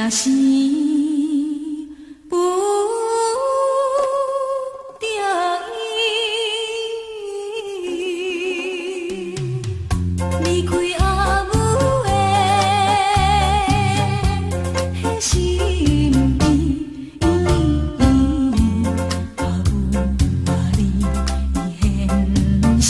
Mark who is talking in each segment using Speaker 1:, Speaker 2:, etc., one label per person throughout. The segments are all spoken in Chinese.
Speaker 1: 是不得已，离开阿母的那心边，阿母啊你现时。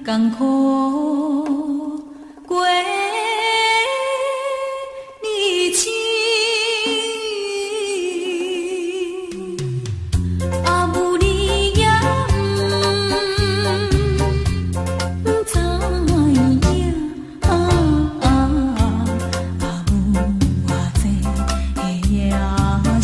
Speaker 1: 艰苦过年轻，阿母你也不知影，阿母啊这也是。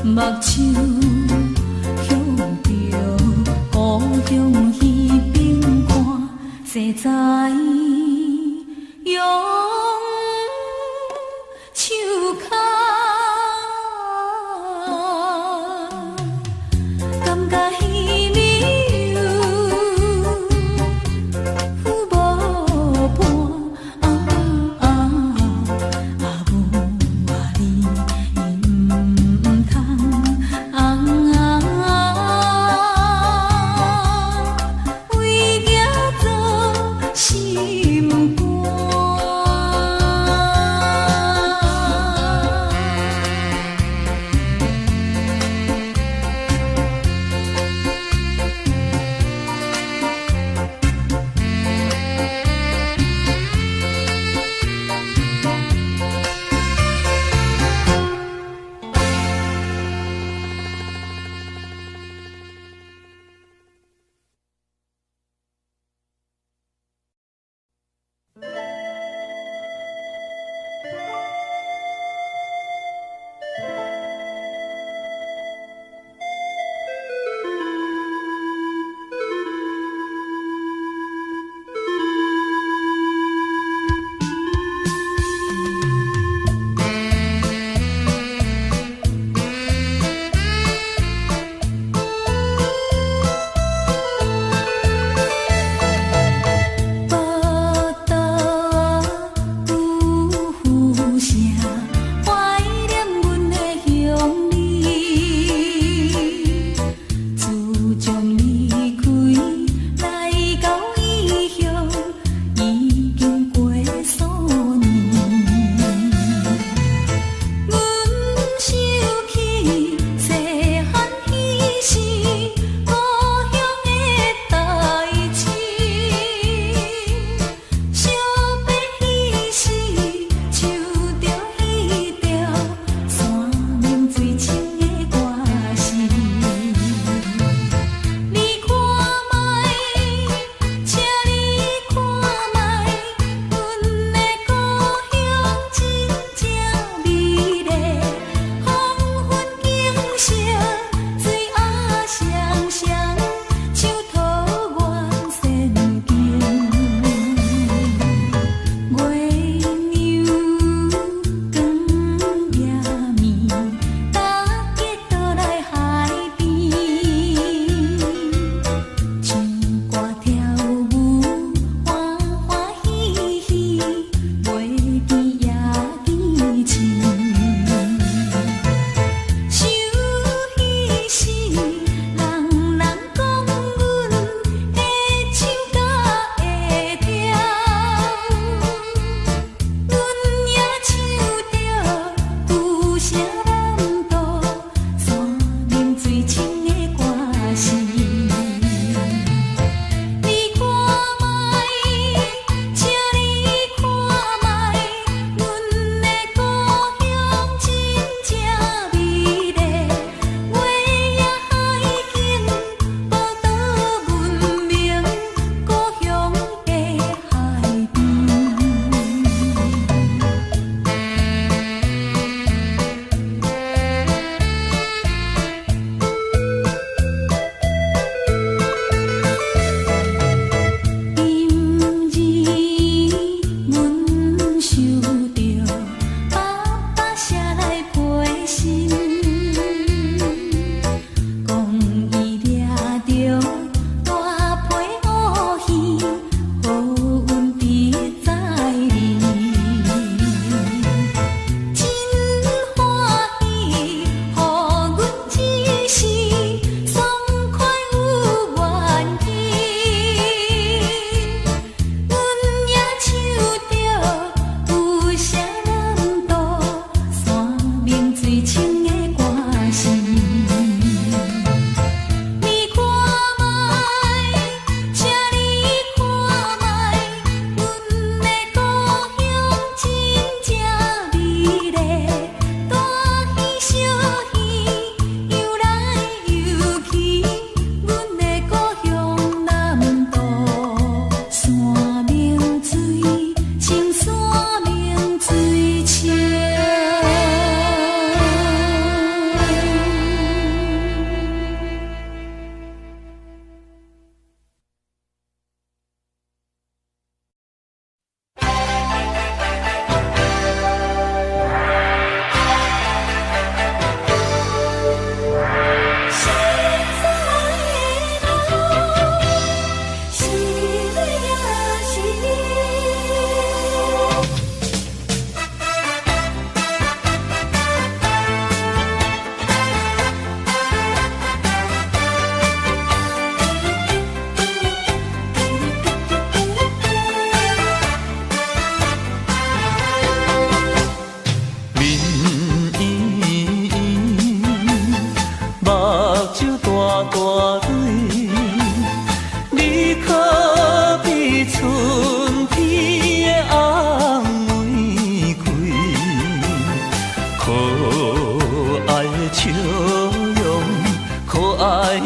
Speaker 1: 目睭向着故乡彼边看，西在用手脚，感觉彼美有无伴。阿母啊你心肝。
Speaker 2: 可爱的笑容，可爱的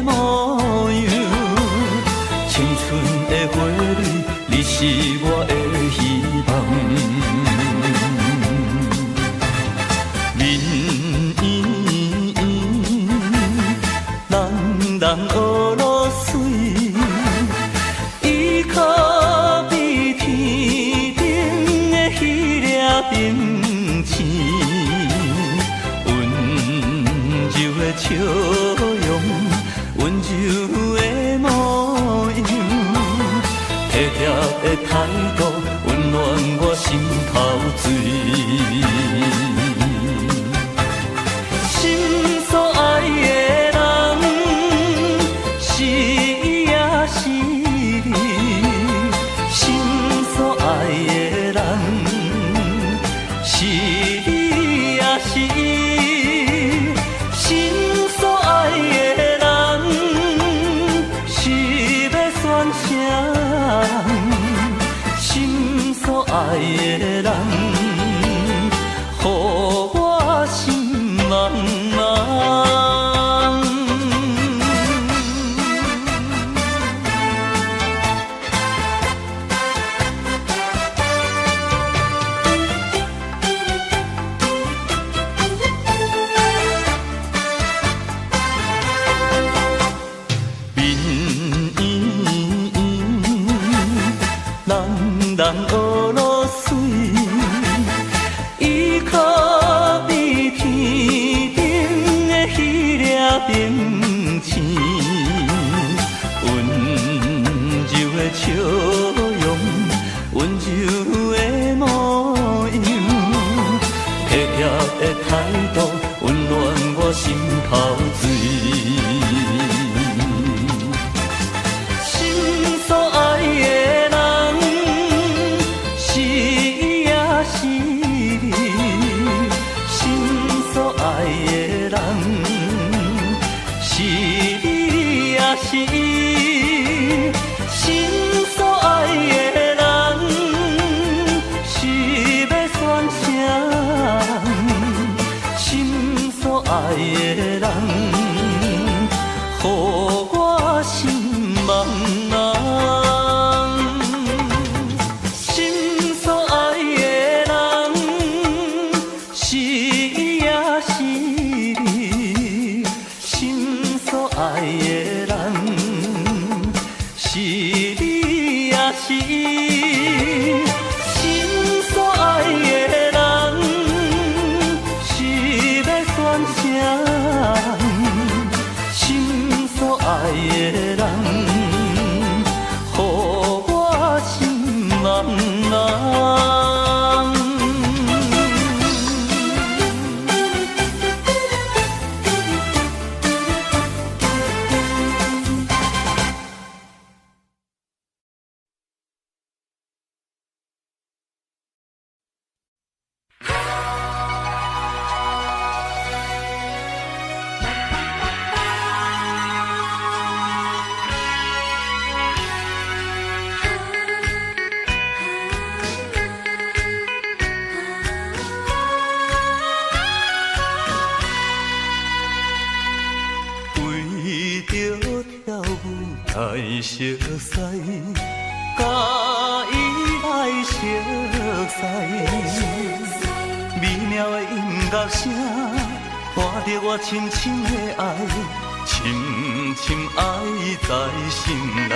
Speaker 2: 模样，青春的花蕊，你是我的希望。人人学落水，依靠比天顶的迄粒冰星，温柔的笑容，温柔的模样，体贴的态度，温暖我心头水。心所爱的人，是伊也是你；心所爱的人，是你也是伊；心所爱的人，是要选啥人？心所爱的人，予我心茫茫。人学落水，依靠比天顶的迄粒冰星，温柔的笑容，温柔的模样，体贴的态度，温暖我心头水。心所爱的人，是伊也是你；心所爱的人，是你也是伊；心所爱的人，是要选啥人？心所爱的人，予我心茫茫。心所爱的人，是伊也是你；心所爱的人，是你也是伊；心所爱的人，是要选啥人？心所爱的人，予我心茫茫。来熟悉，甲伊来熟悉，美妙的音乐声，伴着我深深的爱，深深爱在心内，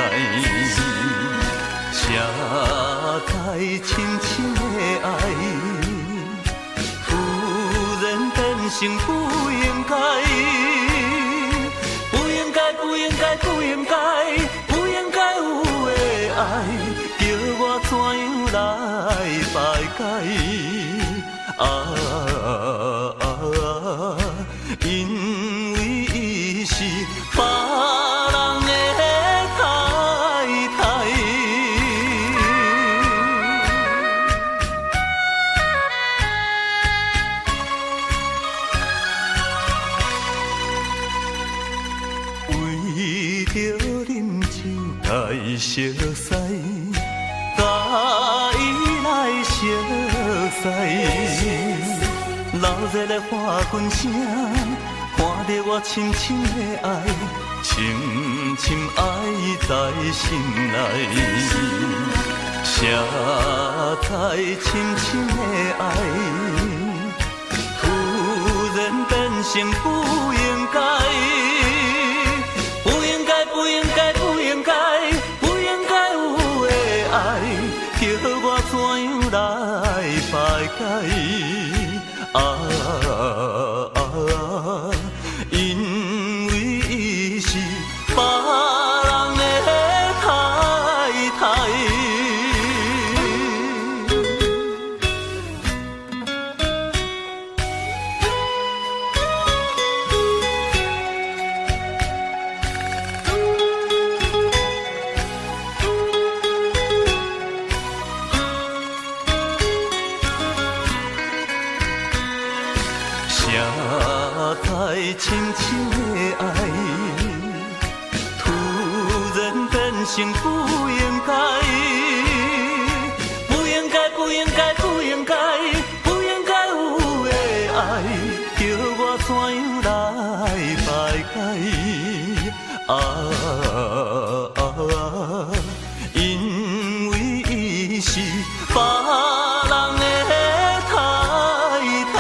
Speaker 2: 写在深深的爱，突然变成不应该。不应该，不应该，不应该有的爱，叫我怎样来排解？因为伊是别人的太太。为着饮酒来熟悉，甲伊来熟悉，来热的花拳声，看着我深深的爱，深深爱在心内。谁在深深的爱，突然变成不应该，不应该，不应该，不应该，不应该有的爱，叫我怎样来排解？因为伊是别人的太太。深深的爱，突然变成不应该，不应该，不应该，不应该，不应该有的爱，叫我怎样来排解？因为伊是别人的太太。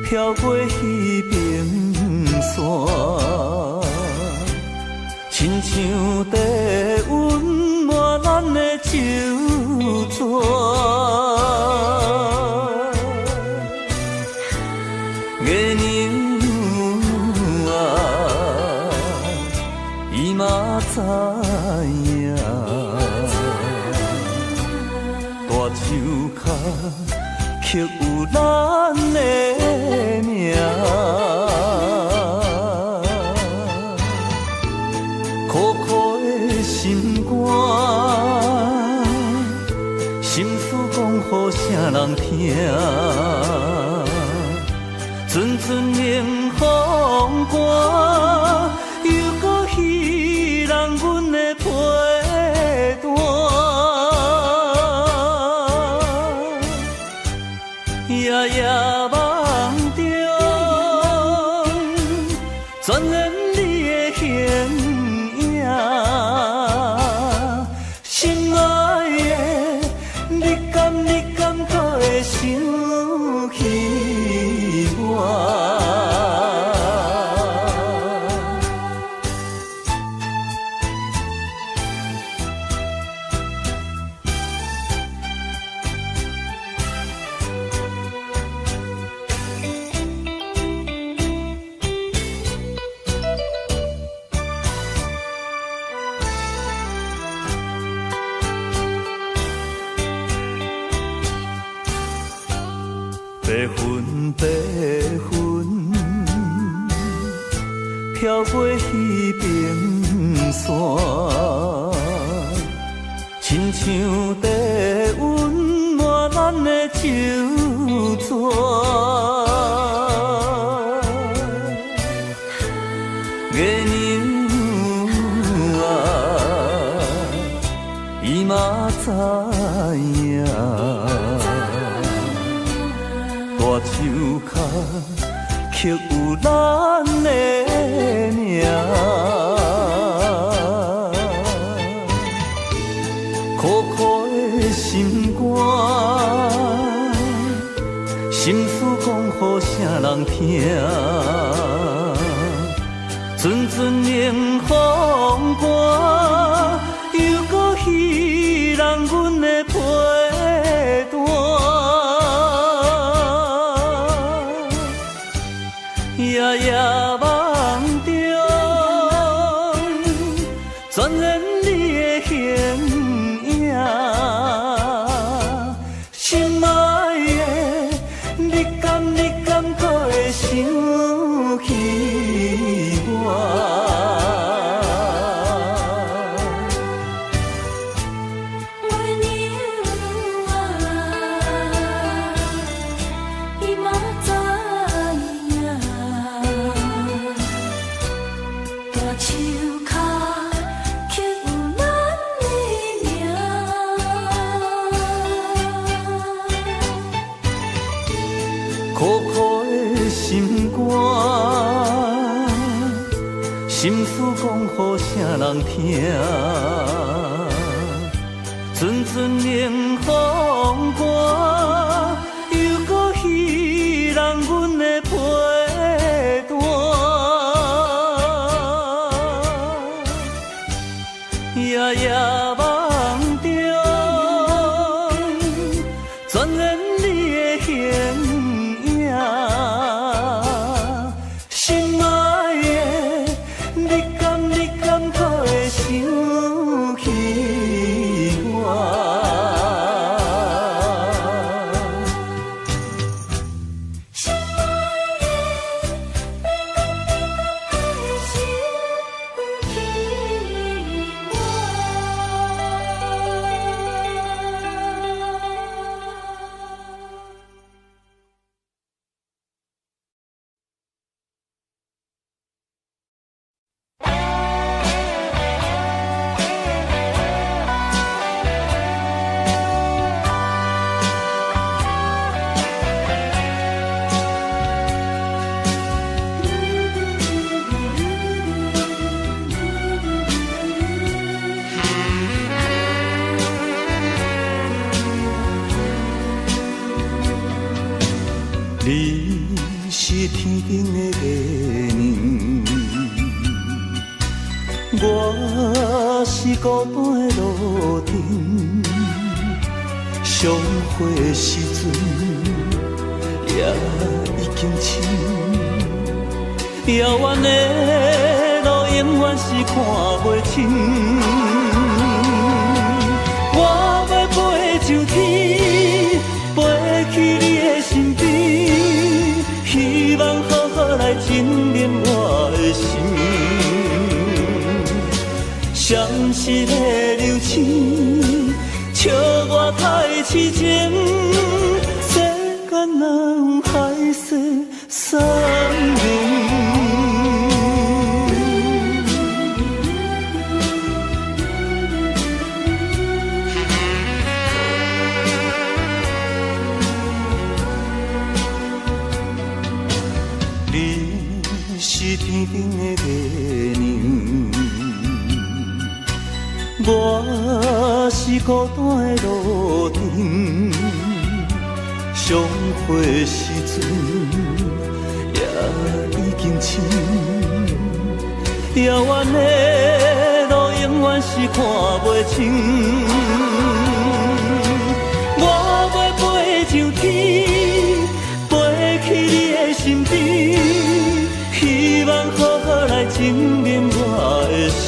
Speaker 2: 飘过彼边山，亲像在温暖咱的酒泉。月娘啊，伊嘛知影，大手脚刻有咱的名，苦苦的心肝，心事讲予啥人听？阵阵冷风寒，又搁稀人阮的陪伴。夜夜梦中，全然你的形影，心爱的，你敢搁会想起我？白云，白云，飘过彼边山，亲像在温暖咱的酒泉。月娘啊，伊嘛知影。大手脚刻有咱的名，苦苦的心肝，心事讲予啥人听？阵阵冷风寒，又搁稀人阮的陪伴。夜夜梦中，全然你的形影。心爱的，你敢可会想起我？苦苦的心肝，心事讲予啥人听？阵阵冷风寒，又搁稀人阮的陪伴。夜夜梦中，全然你的形。心爱的，你敢可会想起我？心爱的，你敢可会想起我？你是天顶的月亮，我是孤单的路灯。相会时阵也已经深，遥远的路永远是看袂清。我要飞上天，飞去你的身边。希望好好来浸润我的心，相思的流星，笑我太痴情，世间哪有海誓山盟？是天顶的月亮，我是孤单的路灯。相会时阵也已经深，遥远的路永远是看袂清。我要飞上天，飞去你的身边。希望好好来浸润我的心，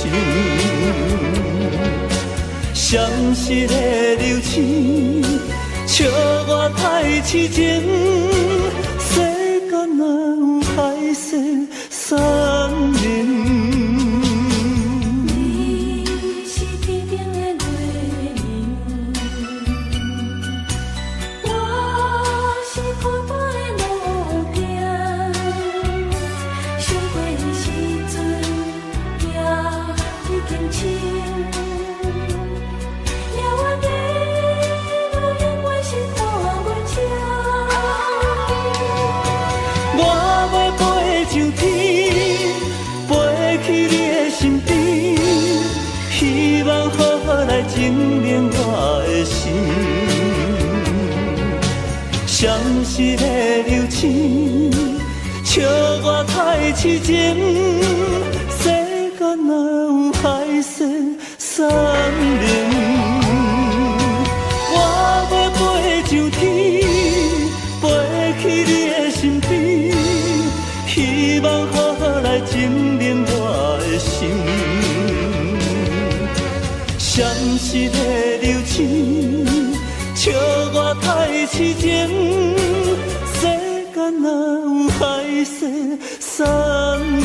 Speaker 2: 相思的流星，笑我太痴情，世间哪有海誓山盟？浸润我的心，相思的流星，笑我太痴情，世间哪有海誓山盟？我要飞上天，飞去你的身边。证明我的心。闪失的流星，笑我太痴情。世间哪有海誓山盟？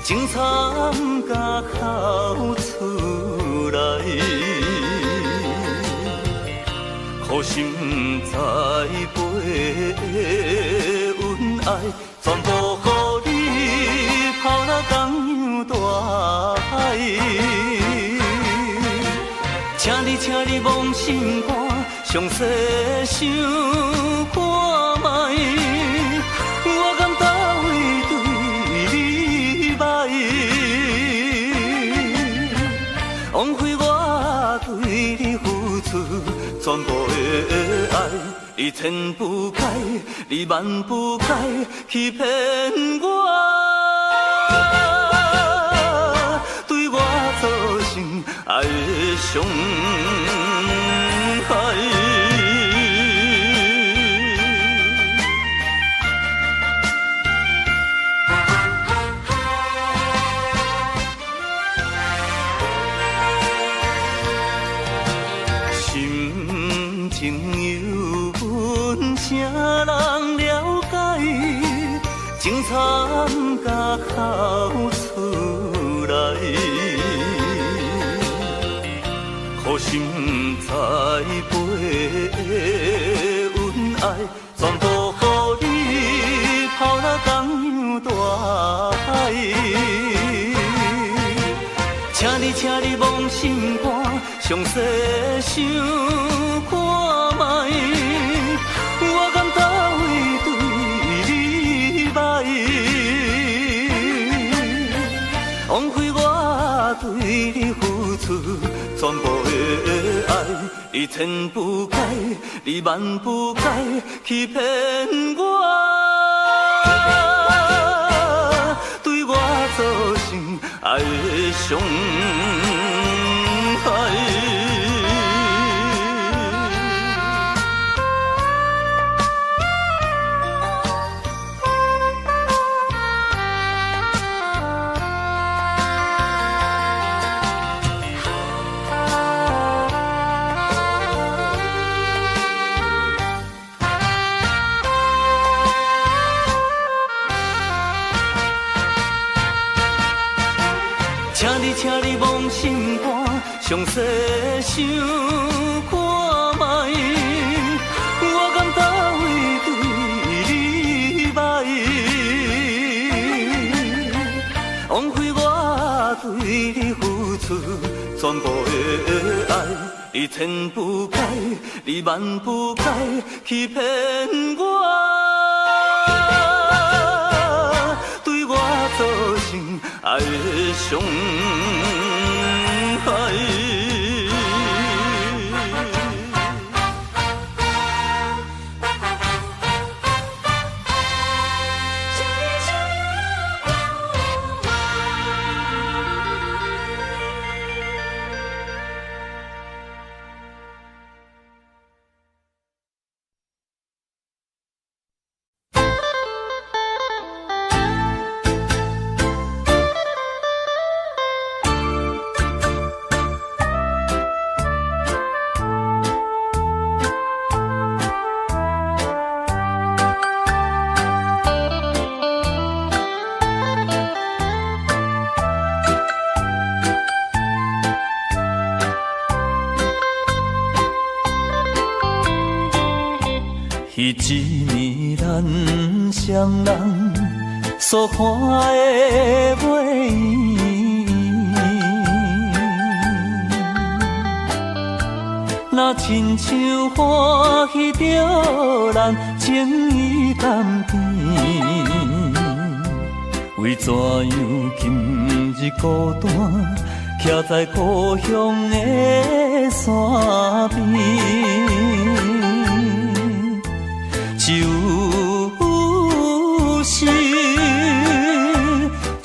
Speaker 2: 情惨甲哭出来，苦心栽培恩爱，全部予你抛了同样大海。请你望心肝，详细想看卖，我甘答应对你歹，枉费我对你付出全部的爱，你千不该，你万不该欺骗我，对我造成爱的伤害。啥人了解？情惨甲哭出来，苦心栽培恩爱，全部予你抛了同样大海。请你望心肝，详细想看卖。我甘答应对你歹，枉费我对你付出全部的爱，你千不该，你万不该欺骗我，对我造成爱的伤害。请你望心肝，详细想看卖，我甘答应对你歹，枉费我对你付出全部的爱，你千不该，你万不该欺骗我，对我造成爱的伤害。一暝咱双人所看的袂圆，若亲像欢喜着咱情意甘甜，为怎样今日孤单，徛在故乡的山边？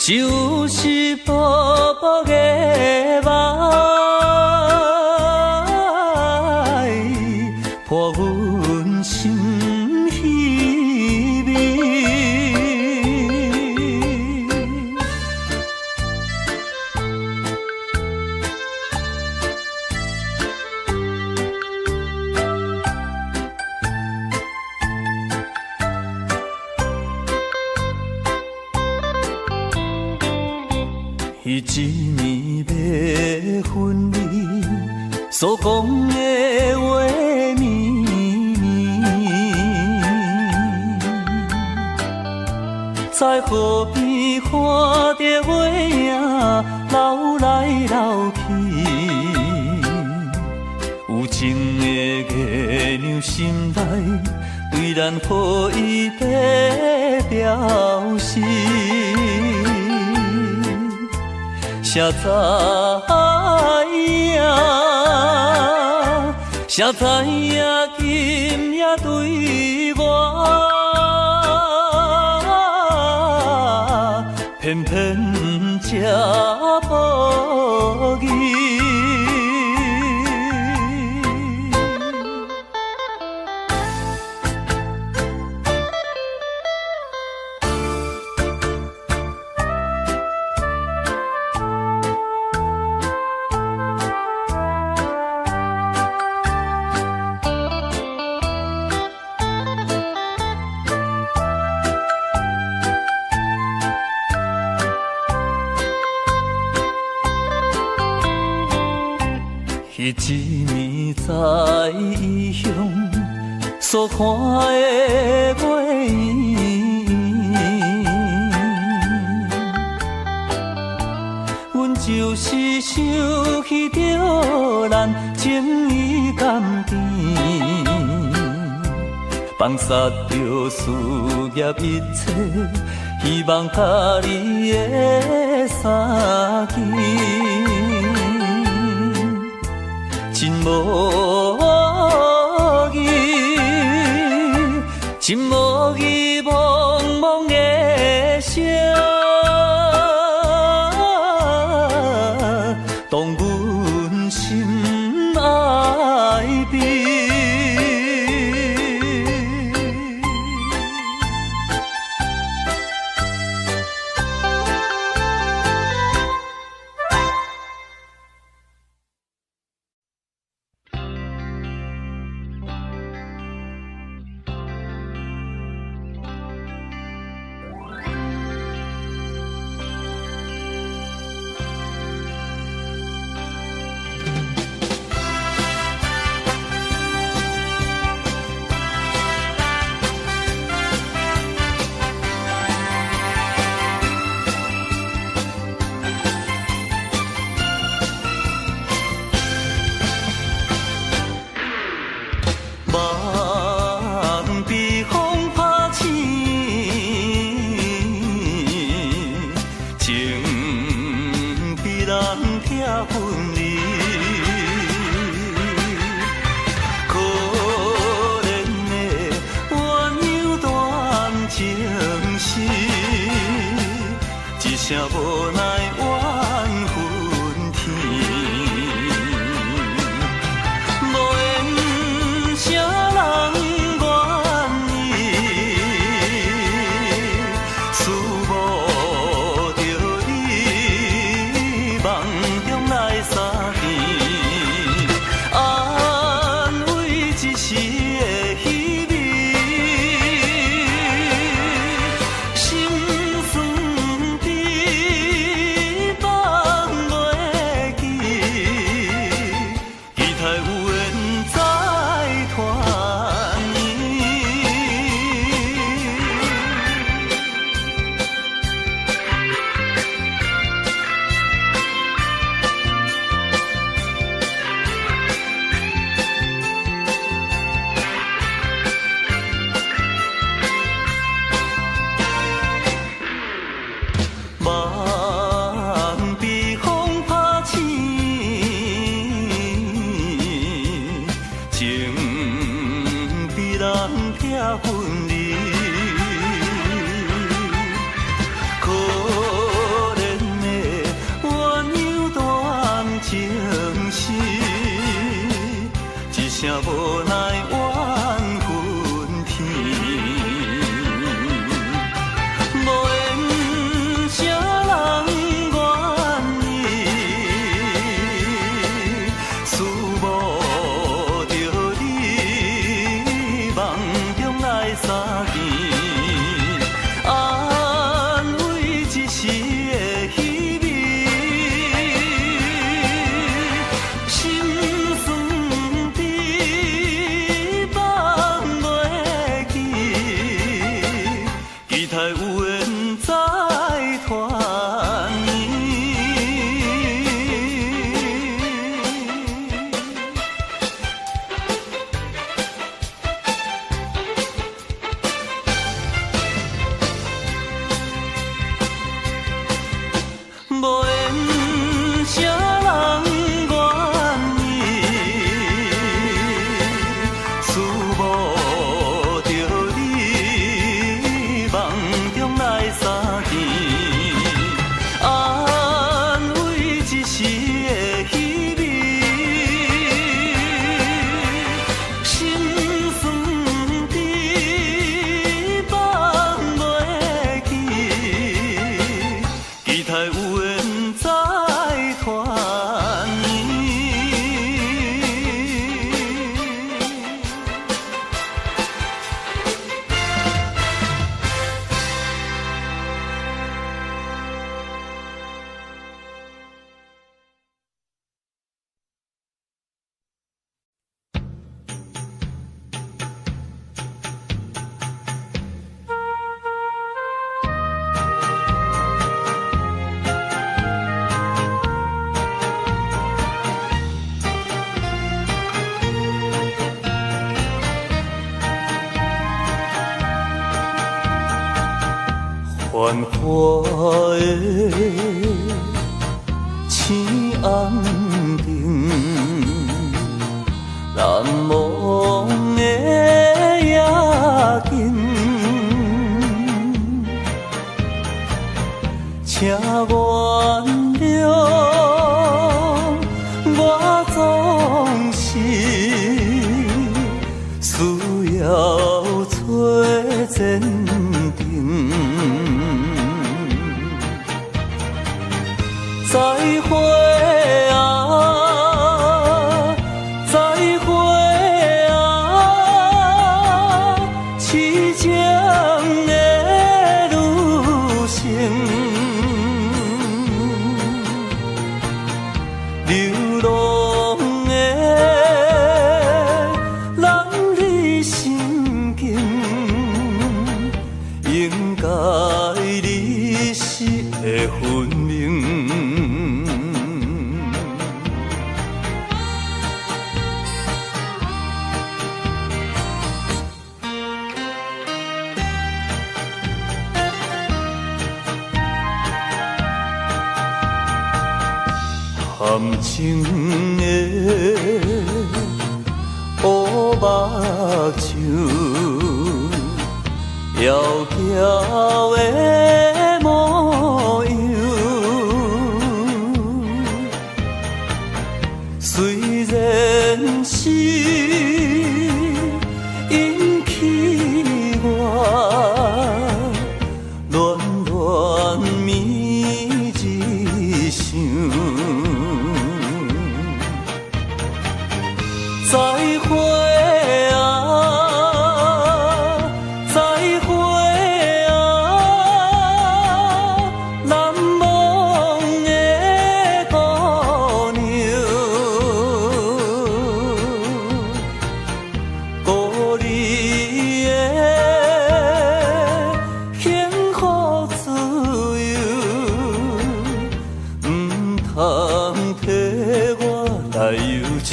Speaker 2: 就是薄薄的爱，破阮心稀微。一暝要分离，所讲的话绵绵，在河边看着花影流来流去，有情的月亮心内，对咱好意在表示。谁知影今夜对我，偏偏这无义。迄一暝在异乡所看的袂圆，阮就是想起着咱情意甘甜，放下着事业一切，希望甲你的相见。真无义，真无义，茫茫的声，当阮心爱悲。声无奈怨恨天，无缘啥人愿意，思无着你梦中来相见，安慰一时的虚伪。心酸甜。见，安慰一时的虚伪，心酸的放袂记，期待有缘再团圆。无缘啥人愿意，思无着你，梦中来相见，安慰一时的虚伪，心酸的放袂记，期待有缘再团圆。繁华的青暗灯，难忘的夜景，请原谅我总是需要找坚定。再会啊，再会啊，凄情的女性，流浪的人你心境，应该你是会分明。含情的乌目睭，窈窕的模样，虽然是引起我恋恋绵一想。再会啊，再会啊，难忘的姑娘，故你的幸福自由，唔通替我来忧愁。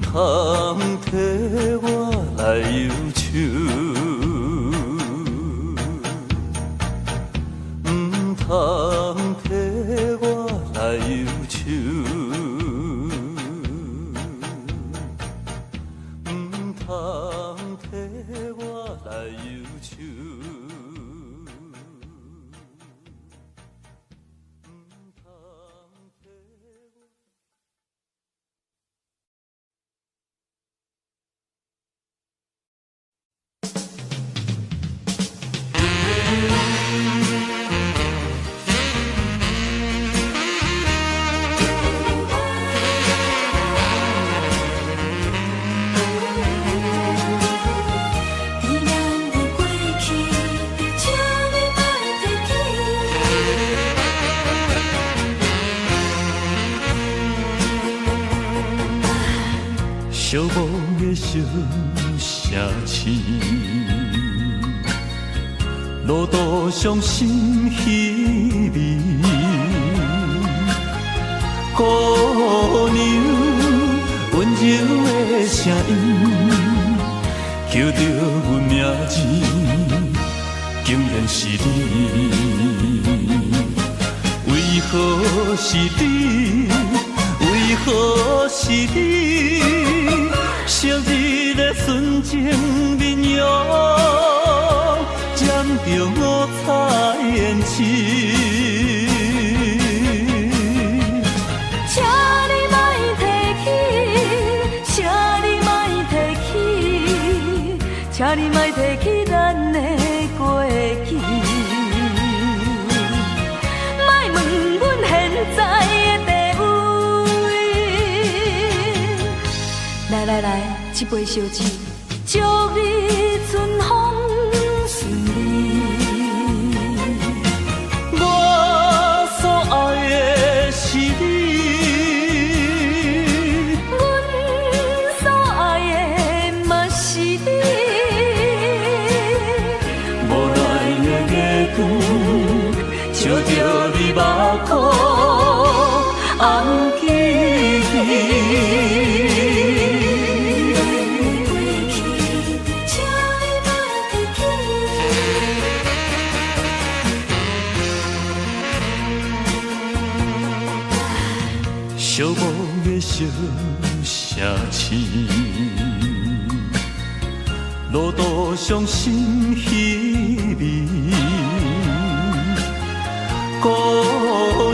Speaker 2: 通替我来忧愁，唔通替我来忧愁，唔通替我来忧愁。无的相写字，路途上心稀微。姑娘温柔的声音，叫着阮名字，竟然是你。为何是你？为何是你？昔日的纯情面容，染着五彩胭脂。
Speaker 1: 请你莫提起，请你莫提起，请你莫提起咱的过去。莫问阮现在的地位。来来来，一杯烧酒，祝你春风顺利。
Speaker 2: 我所爱的是你。笑着你目眶红记寂无的相写字，路途上心稀微。姑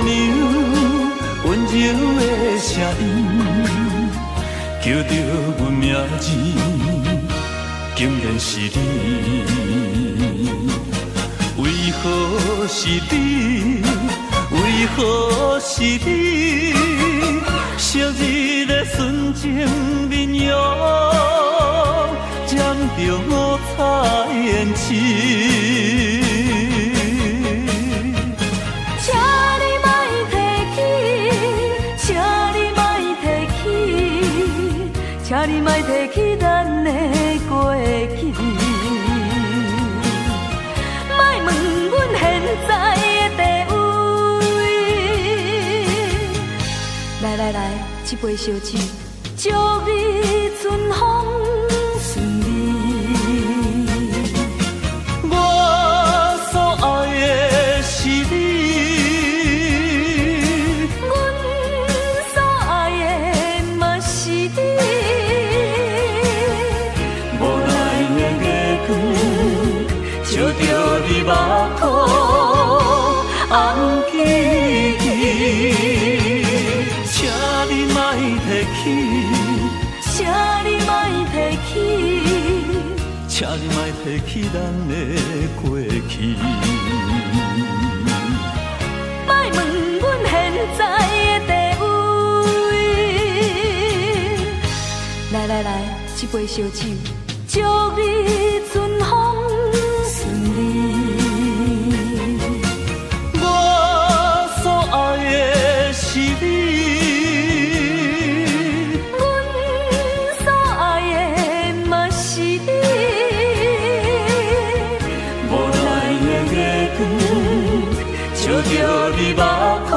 Speaker 2: 娘温柔的声音，叫着阮名字，竟然是你。为何是你？为何是你？昔日的纯情面容，染着五彩胭脂。请你莫提起咱的过去，莫问阮现在的地位。来来来，一杯烧酒，祝你春风顺利。我所爱的是你。笑着你目眶红记，请你莫提起，请你莫提起，请你莫提起咱的过去。莫问阮现在的地位。来来来，一杯烧酒，祝你春风。我所爱的是你，阮所爱的嘛是你。无奈的月光，笑着你目眶。